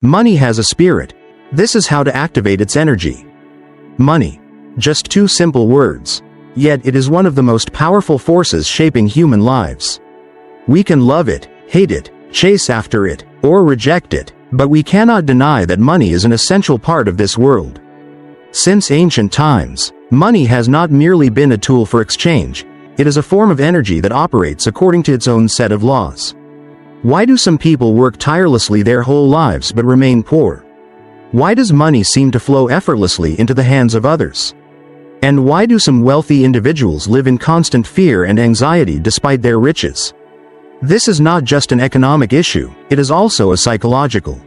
Money has a spirit. This is how to activate its energy. Money. Just two simple words. Yet it is one of the most powerful forces shaping human lives. We can love it, hate it, chase after it, or reject it, but we cannot deny that money is an essential part of this world. Since ancient times, money has not merely been a tool for exchange, it is a form of energy that operates according to its own set of laws. Why do some people work tirelessly their whole lives but remain poor? Why does money seem to flow effortlessly into the hands of others? And why do some wealthy individuals live in constant fear and anxiety despite their riches? This is not just an economic issue, it is also a psychological,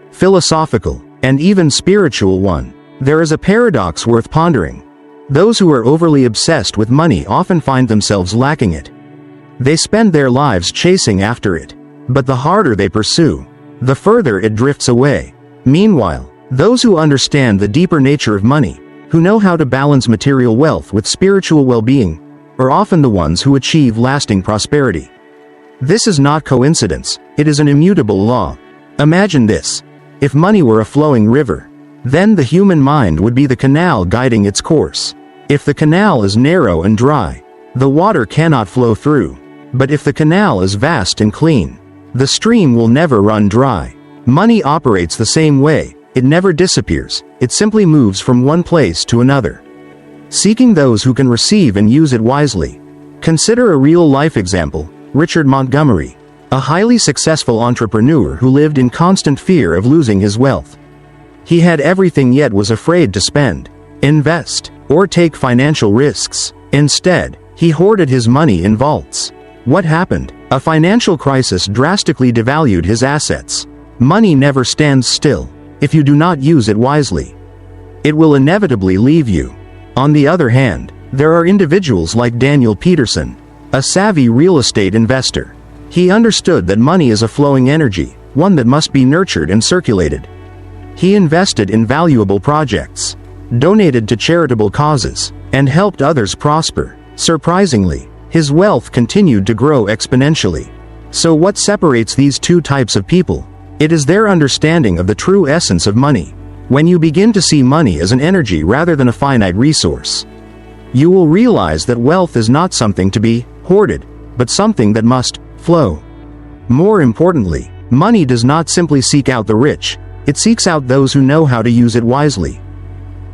philosophical, and even spiritual one. There is a paradox worth pondering. Those who are overly obsessed with money often find themselves lacking it. They spend their lives chasing after it, but the harder they pursue, the further it drifts away. Meanwhile, those who understand the deeper nature of money, who know how to balance material wealth with spiritual well-being, are often the ones who achieve lasting prosperity. This is not coincidence, it is an immutable law. Imagine this. If money were a flowing river, then the human mind would be the canal guiding its course. If the canal is narrow and dry, the water cannot flow through. But if the canal is vast and clean, the stream will never run dry. Money operates the same way. It never disappears, it simply moves from one place to another, seeking those who can receive and use it wisely. Consider a real-life example, Richard Montgomery, a highly successful entrepreneur who lived in constant fear of losing his wealth. He had everything yet was afraid to spend, invest, or take financial risks. Instead, he hoarded his money in vaults. What happened? A financial crisis drastically devalued his assets. Money never stands still. If you do not use it wisely, it will inevitably leave you. On the other hand, there are individuals like Daniel Peterson, a savvy real estate investor. He understood that money is a flowing energy, one that must be nurtured and circulated. He invested in valuable projects, donated to charitable causes, and helped others prosper. Surprisingly, his wealth continued to grow exponentially. So what separates these two types of people? It is their understanding of the true essence of money. When you begin to see money as an energy rather than a finite resource, you will realize that wealth is not something to be hoarded, but something that must flow. More importantly, money does not simply seek out the rich, it seeks out those who know how to use it wisely.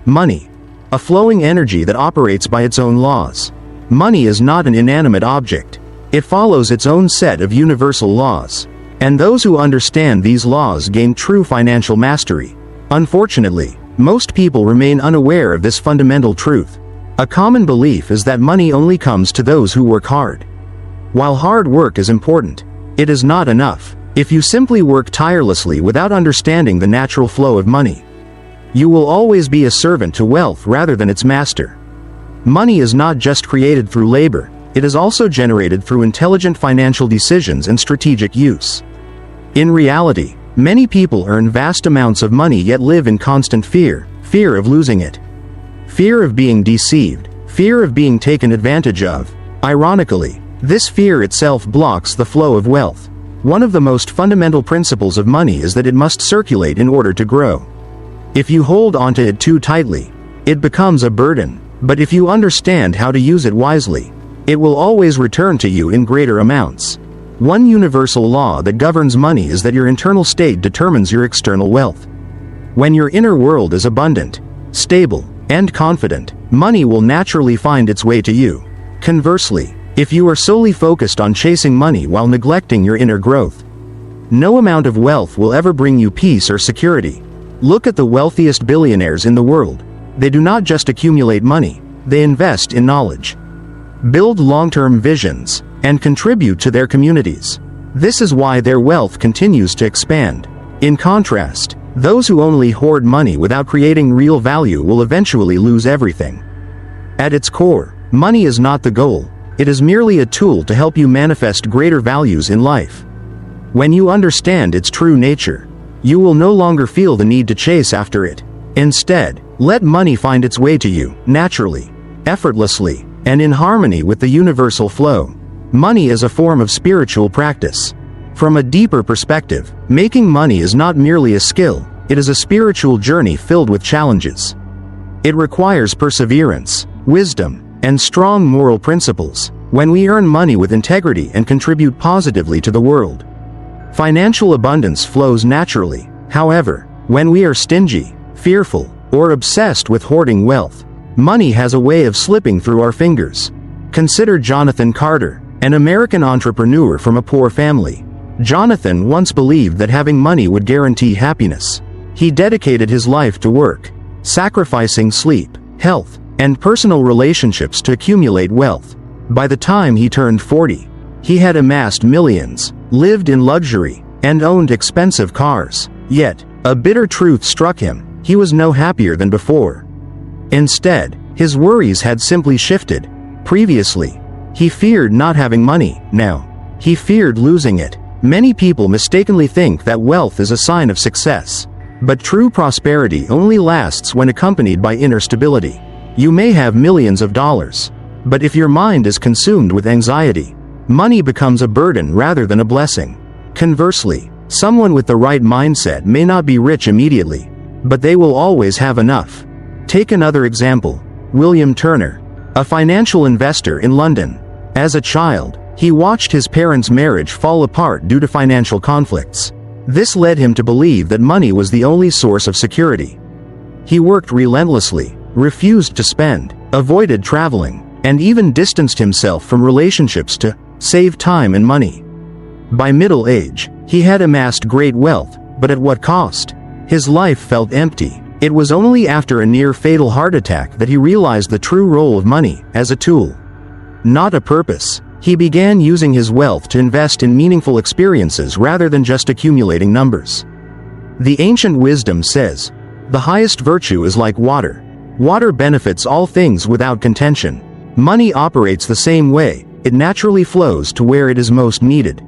Money. A flowing energy that operates by its own laws. Money is not an inanimate object. It follows its own set of universal laws. And those who understand these laws gain true financial mastery. Unfortunately, most people remain unaware of this fundamental truth. A common belief is that money only comes to those who work hard. While hard work is important, it is not enough. If you simply work tirelessly without understanding the natural flow of money, you will always be a servant to wealth rather than its master. Money is not just created through labor, it is also generated through intelligent financial decisions and strategic use. In reality, many people earn vast amounts of money yet live in constant fear of losing it. Fear of being deceived, fear of being taken advantage of. Ironically, this fear itself blocks the flow of wealth. One of the most fundamental principles of money is that it must circulate in order to grow. If you hold onto it too tightly, it becomes a burden, but if you understand how to use it wisely, it will always return to you in greater amounts. One universal law that governs money is that your internal state determines your external wealth. When your inner world is abundant, stable, and confident, money will naturally find its way to you. Conversely, if you are solely focused on chasing money while neglecting your inner growth, no amount of wealth will ever bring you peace or security. Look at the wealthiest billionaires in the world. They do not just accumulate money, they invest in knowledge, build long-term visions, and contribute to their communities. This is why their wealth continues to expand. In contrast, those who only hoard money without creating real value will eventually lose everything. At its core, money is not the goal, it is merely a tool to help you manifest greater values in life. When you understand its true nature, you will no longer feel the need to chase after it. Instead, let money find its way to you, naturally, effortlessly, and in harmony with the universal flow. Money is a form of spiritual practice. From a deeper perspective, making money is not merely a skill, it is a spiritual journey filled with challenges. It requires perseverance, wisdom, and strong moral principles when we earn money with integrity and contribute positively to the world. Financial abundance flows naturally. However, when we are stingy, fearful, or obsessed with hoarding wealth, money has a way of slipping through our fingers. Consider Jonathan Carter, an American entrepreneur from a poor family. Jonathan once believed that having money would guarantee happiness. He dedicated his life to work, sacrificing sleep, health, and personal relationships to accumulate wealth. By the time he turned 40, he had amassed millions, lived in luxury, and owned expensive cars. Yet, a bitter truth struck him: he was no happier than before. Instead, his worries had simply shifted. Previously, he feared not having money. Now, he feared losing it. Many people mistakenly think that wealth is a sign of success. But true prosperity only lasts when accompanied by inner stability. You may have millions of dollars, but if your mind is consumed with anxiety, money becomes a burden rather than a blessing. Conversely, someone with the right mindset may not be rich immediately, but they will always have enough. Take another example: William Turner, a financial investor in London. As a child, he watched his parents' marriage fall apart due to financial conflicts. This led him to believe that money was the only source of security. He worked relentlessly, refused to spend, avoided traveling, and even distanced himself from relationships to save time and money. By middle age, he had amassed great wealth, but at what cost? His life felt empty. It was only after a near-fatal heart attack that he realized the true role of money as a tool, not a purpose. He began using his wealth to invest in meaningful experiences rather than just accumulating numbers. The ancient wisdom says, "The highest virtue is like water. Water benefits all things without contention." Money operates the same way. It naturally flows to where it is most needed.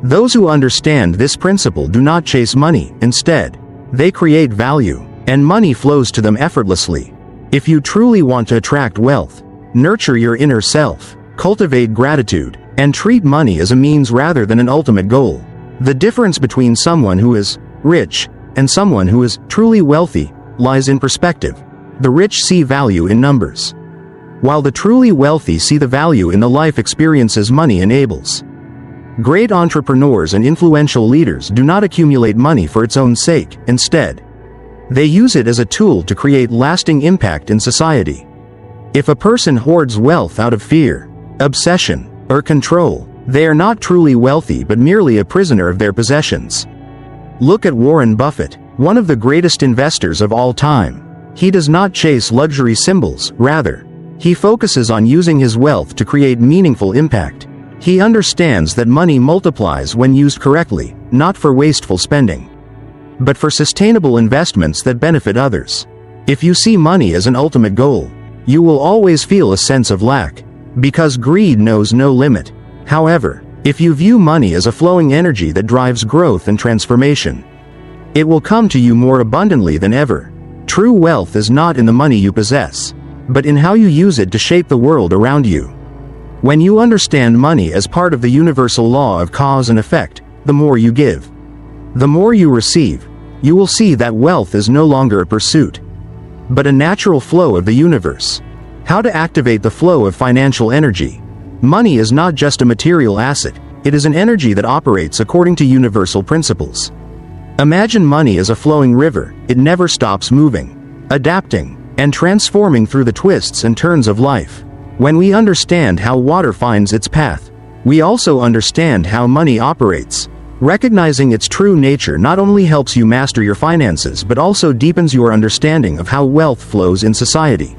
Those who understand this principle do not chase money. Instead, they create value, and money flows to them effortlessly. If you truly want to attract wealth, nurture your inner self, cultivate gratitude, and treat money as a means rather than an ultimate goal. The difference between someone who is rich and someone who is truly wealthy lies in perspective. The rich see value in numbers, while the truly wealthy see the value in the life experiences money enables. Great entrepreneurs and influential leaders do not accumulate money for its own sake. Instead, they use it as a tool to create lasting impact in society. If a person hoards wealth out of fear, obsession, or control, they are not truly wealthy but merely a prisoner of their possessions. Look at Warren Buffett, one of the greatest investors of all time. He does not chase luxury symbols, rather, he focuses on using his wealth to create meaningful impact. He understands that money multiplies when used correctly, not for wasteful spending, but for sustainable investments that benefit others. If you see money as an ultimate goal, you will always feel a sense of lack, because greed knows no limit. However, if you view money as a flowing energy that drives growth and transformation, it will come to you more abundantly than ever. True wealth is not in the money you possess, but in how you use it to shape the world around you. When you understand money as part of the universal law of cause and effect, the more you give, the more you receive. You will see that wealth is no longer a pursuit, but a natural flow of the universe. How to activate the flow of financial energy? Money is not just a material asset, it is an energy that operates according to universal principles. Imagine money as a flowing river. It never stops moving, adapting, and transforming through the twists and turns of life. When we understand how water finds its path, we also understand how money operates. Recognizing its true nature not only helps you master your finances but also deepens your understanding of how wealth flows in society.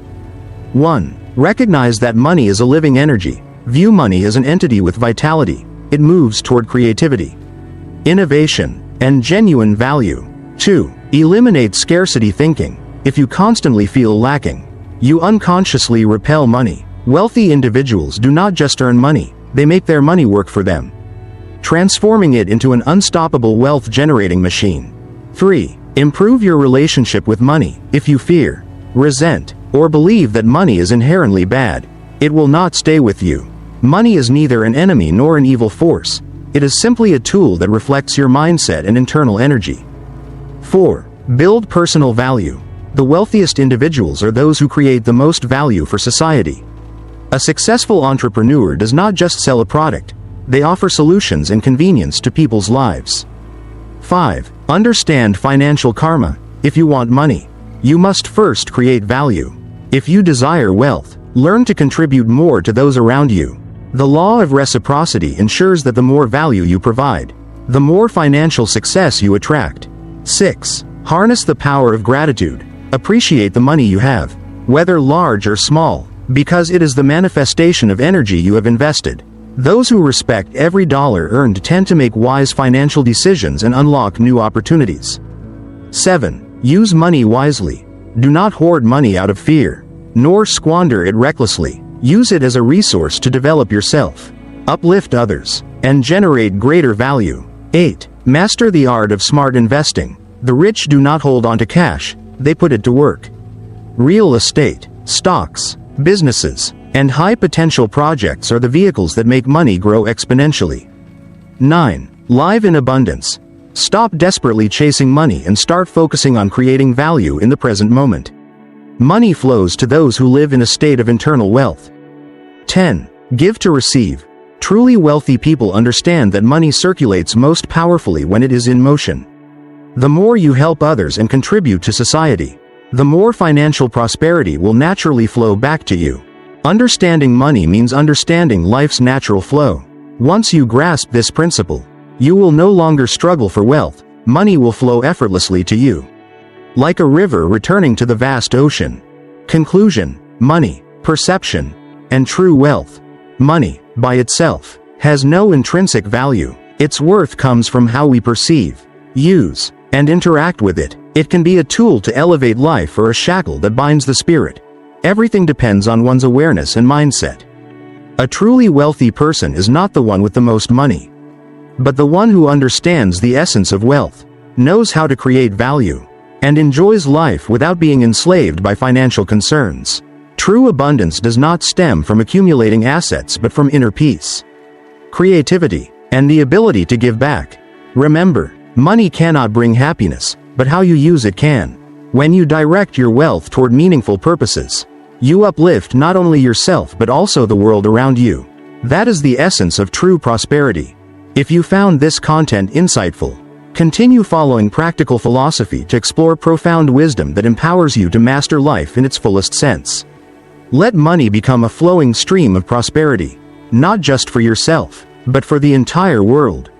1. Recognize that money is a living energy. View money as an entity with vitality. It moves toward creativity, innovation, and genuine value. 2. Eliminate scarcity thinking. If you constantly feel lacking, you unconsciously repel money. Wealthy individuals do not just earn money, they make their money work for them, transforming it into an unstoppable wealth-generating machine. 3. Improve your relationship with money. If you fear, resent, or believe that money is inherently bad, it will not stay with you. Money is neither an enemy nor an evil force. It is simply a tool that reflects your mindset and internal energy. 4. Build personal value. The wealthiest individuals are those who create the most value for society. A successful entrepreneur does not just sell a product, they offer solutions and convenience to people's lives. 5. Understand financial karma. If you want money, you must first create value. If you desire wealth, learn to contribute more to those around you. The law of reciprocity ensures that the more value you provide, the more financial success you attract. 6. Harness the power of gratitude. Appreciate the money you have, whether large or small, because it is the manifestation of energy you have invested. Those who respect every dollar earned tend to make wise financial decisions and unlock new opportunities. 7. Use money wisely. Do not hoard money out of fear, nor squander it recklessly. Use it as a resource to develop yourself, uplift others, and generate greater value. 8. Master the art of smart investing. The rich do not hold on to cash, they put it to work. Real estate, stocks, businesses, and high-potential projects are the vehicles that make money grow exponentially. 9. Live in abundance. Stop desperately chasing money and start focusing on creating value in the present moment. Money flows to those who live in a state of internal wealth. 10. Give to receive. Truly wealthy people understand that money circulates most powerfully when it is in motion. The more you help others and contribute to society, the more financial prosperity will naturally flow back to you. Understanding money means understanding life's natural flow. Once you grasp this principle, you will no longer struggle for wealth. Money will flow effortlessly to you, like a river returning to the vast ocean. Conclusion: money, perception, and true wealth. Money, by itself, has no intrinsic value. Its worth comes from how we perceive, use, and interact with it. It can be a tool to elevate life or a shackle that binds the spirit. Everything depends on one's awareness and mindset. A truly wealthy person is not the one with the most money, but the one who understands the essence of wealth, knows how to create value, and enjoys life without being enslaved by financial concerns. True abundance does not stem from accumulating assets but from inner peace, creativity, and the ability to give back. Remember, money cannot bring happiness, but how you use it can. When you direct your wealth toward meaningful purposes, you uplift not only yourself but also the world around you. That is the essence of true prosperity. If you found this content insightful, continue following practical philosophy to explore profound wisdom that empowers you to master life in its fullest sense. Let money become a flowing stream of prosperity, not just for yourself, but for the entire world.